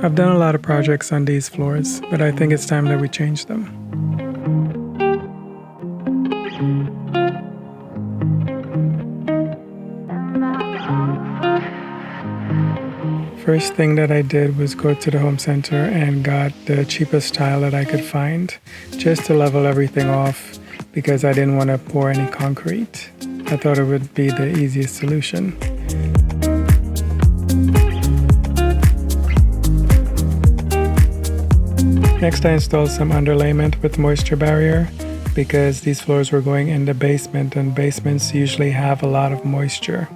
I've done a lot of projects on these floors, but I think it's time that we change them. First thing that I did was go to the home center and got the cheapest tile that I could find, just to level everything off because I didn't want to pour any concrete. I thought it would be the easiest solution. Next, I installed some underlayment with moisture barrier because these floors were going in the basement, and basements usually have a lot of moisture.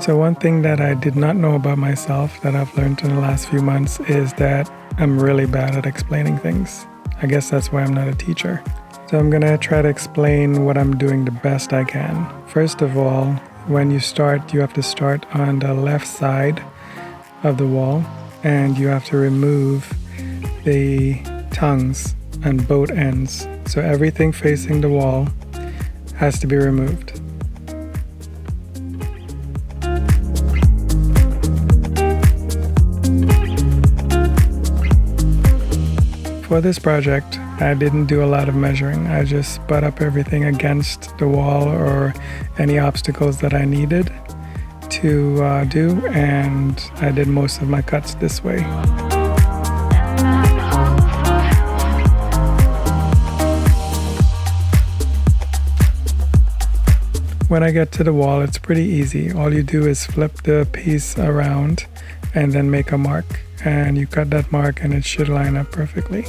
So one thing that I did not know about myself that I've learned in the last few months is that I'm really bad at explaining things. I guess that's why I'm not a teacher. So I'm gonna try to explain what I'm doing the best I can. First of all, when you start, you have to start on the left side of the wall, and you have to remove the tongues on both ends. So everything facing the wall has to be removed. For this project, I didn't do a lot of measuring. I just butt up everything against the wall or any obstacles that I needed to do, and I did most of my cuts this way. When I get to the wall, it's pretty easy. All you do is flip the piece around and then make a mark. And you cut that mark and it should line up perfectly.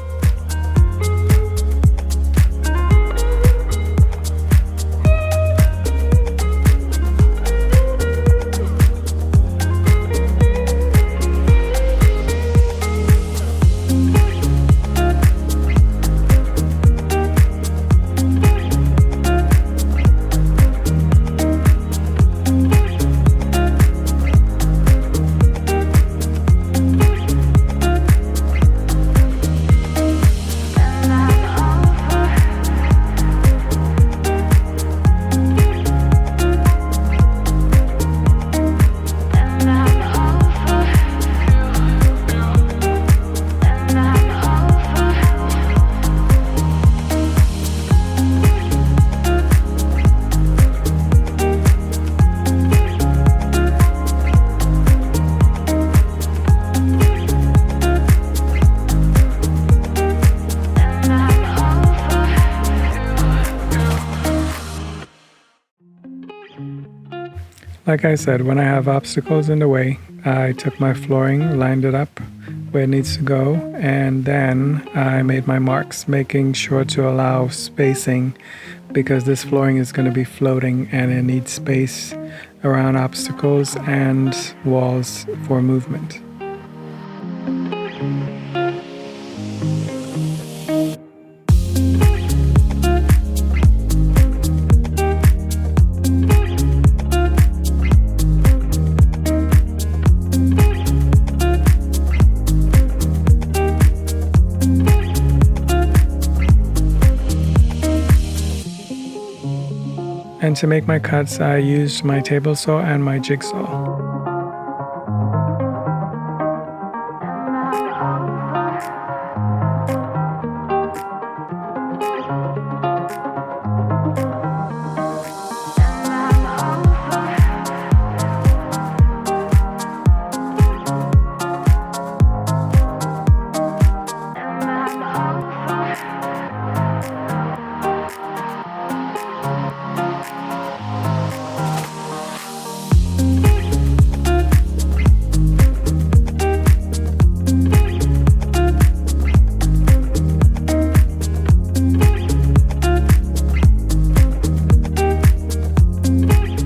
Like I said, when I have obstacles in the way, I took my flooring, lined it up where it needs to go, and then I made my marks, making sure to allow spacing because this flooring is going to be floating and it needs space around obstacles and walls for movement. And to make my cuts, I used my table saw and my jigsaw.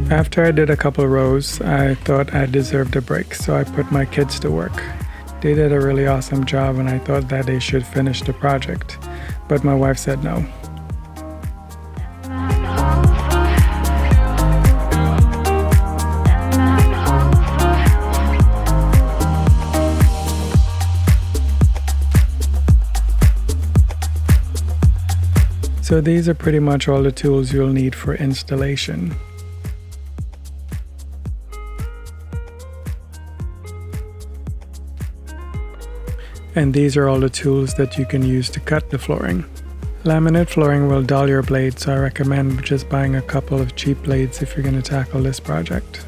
After I did a couple rows, I thought I deserved a break, so I put my kids to work. They did a really awesome job and I thought that they should finish the project, but my wife said no. So these are pretty much all the tools you'll need for installation. And these are all the tools that you can use to cut the flooring. Laminate flooring will dull your blade, so I recommend just buying a couple of cheap blades if you're going to tackle this project.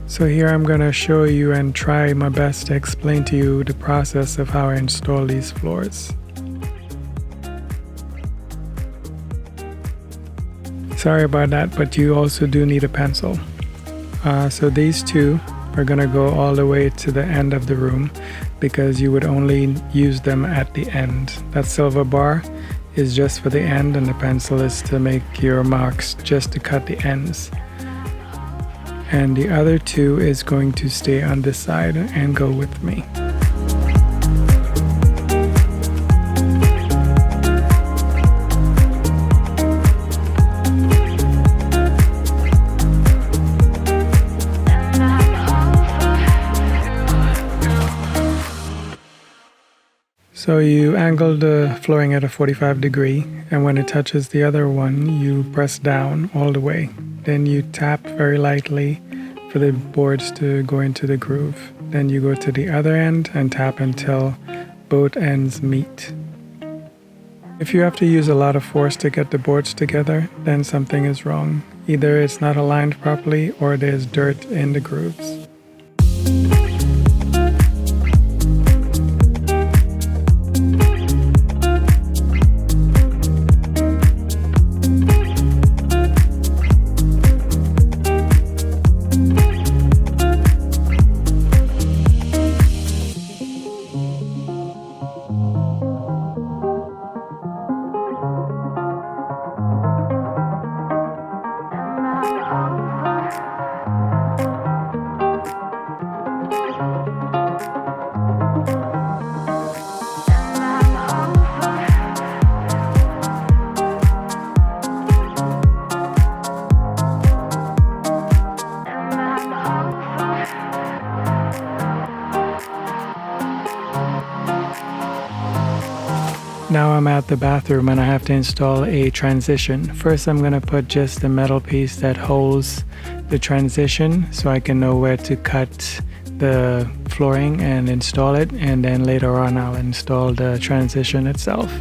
So here I'm going to show you and try my best to explain to you the process of how I install these floors. Sorry about that, but you also do need a pencil. So these two are going to go all the way to the end of the room because you would only use them at the end. That silver bar is just for the end, and the pencil is to make your marks just to cut the ends. And the other two is going to stay on this side and go with me. So you angle the flooring at a 45 degree, and when it touches the other one, you press down all the way. Then you tap very lightly for the boards to go into the groove. Then you go to the other end and tap until both ends meet. If you have to use a lot of force to get the boards together, then something is wrong. Either it's not aligned properly or there's dirt in the grooves. Now I'm at the bathroom and I have to install a transition. First I'm going to put just the metal piece that holds the transition so I can know where to cut the flooring and install it, and then later on I'll install the transition itself.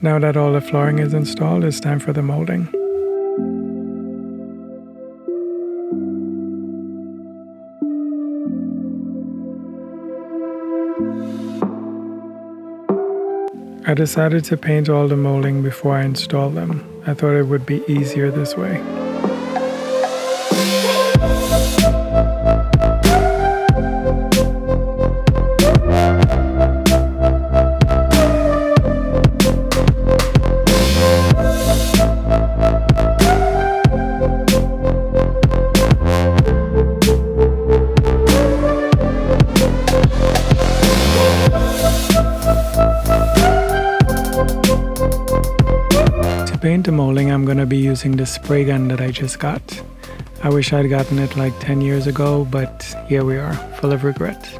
Now that all the flooring is installed, it's time for the molding. I decided to paint all the molding before I install them. I thought it would be easier this way. To paint the molding, I'm going to be using the spray gun that I just got. I wish I'd gotten it like 10 years ago, but here we are, full of regret.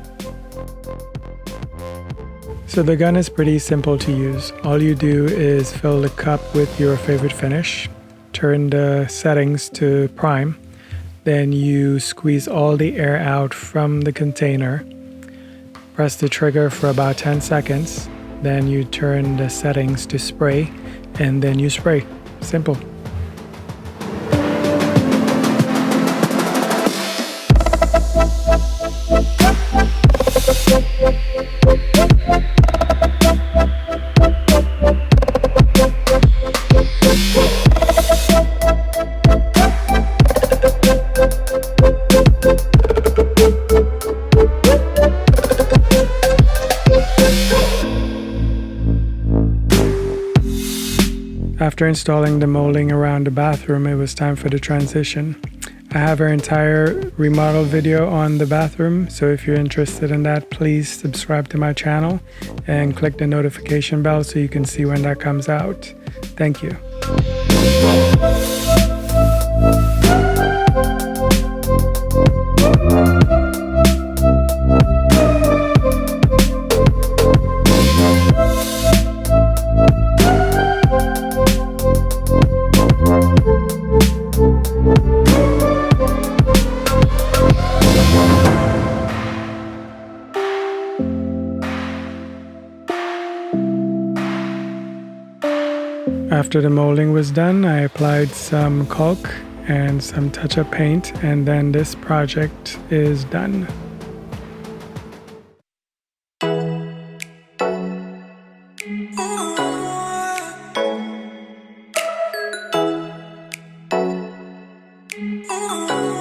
So the gun is pretty simple to use. All you do is fill the cup with your favorite finish, turn the settings to prime, then you squeeze all the air out from the container, press the trigger for about 10 seconds, then you turn the settings to spray, and then you spray. Simple. After installing the molding around the bathroom, it was time for the transition. I have our entire remodel video on the bathroom, so if you're interested in that, please subscribe to my channel and click the notification bell so you can see when that comes out. Thank you. After the molding was done, I applied some caulk and some touch-up paint, and then this project is done. Oh.